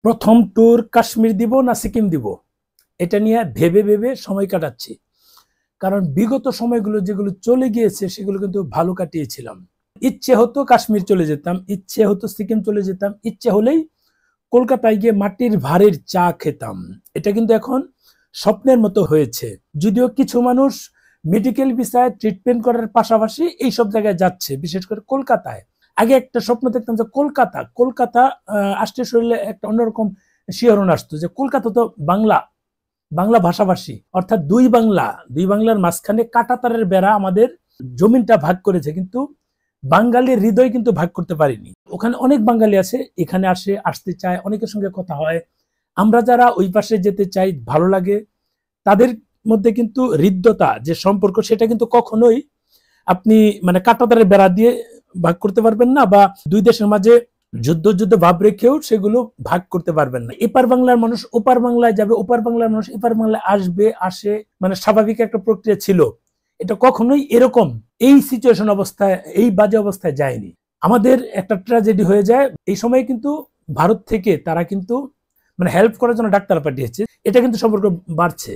প্রথম ট্যুর কাশ্মীর দিব না সিকিম দিব, এটা নিয়ে ভেবে ভেবে সময় কাটাচ্ছি। কারণ বিগত সময়গুলো যেগুলো চলে গিয়েছে সেগুলো কিন্তু ভালো কাটিয়েছিলাম। ইচ্ছে হতো কাশ্মীর চলে যেতাম, ইচ্ছে হতো সিকিম চলে যেতাম, ইচ্ছে হলেই কলকাতায় গিয়ে মাটির ভাড়ের চা খেতাম। এটা কিন্তু এখন স্বপ্নের মতো হয়েছে। যদিও কিছু মানুষ মেডিকেল ভিসায় ট্রিটমেন্ট করার পাশাপাশি এইসব জায়গায় যাচ্ছে, বিশেষ করে কলকাতায়। আগে একটা স্বপ্ন দেখতাম যে কলকাতা কলকাতা আসতে শরীরে একটা অন্যরকম শিহরণ আসতো যে কলকাতা তো বাংলা বাংলা ভাষাভাষী, অর্থাৎ দুই বাংলার মাঝখানে কাঁটাতারের বেড়া আমাদের জমিনটা ভাগ করেছে, কিন্তু বাঙালির হৃদয় কিন্তু ভাগ করতে পারিনি। ওখানে অনেক বাঙালি আছে, এখানে আসতে চায়, অনেকের সঙ্গে কথা হয়। আমরা যারা ওই পাশে যেতে চাই, ভালো লাগে, তাদের মধ্যে কিন্তু হৃদ্যতা যে সম্পর্ক, সেটা কিন্তু কখনোই আপনি মানে কাঁটাতারের বেড়া দিয়ে ভাগ করতে পারবেন না, বা দুই দেশের মাঝে যুদ্ধ যুদ্ধ ভাব রেখেও সেগুলো ভাগ করতে পারবেন না। এপার বাংলার মানুষ ওপার বাংলায় যাবে, ওপার বাংলার মানুষ এপার বাংলায় আসে, মানে স্বাভাবিক একটা প্রক্রিয়া ছিল। এটা কখনোই এরকম এই সিচুয়েশন অবস্থায়, এই বাজে অবস্থায় যায়নি। আমাদের একটা ট্র্যাজেডি হয়ে যায় এই সময়, কিন্তু ভারত থেকে তারা কিন্তু মানে হেল্প করার জন্য ডাক্তার পাঠিয়েছে, এটা কিন্তু সম্পর্ক বাড়ছে।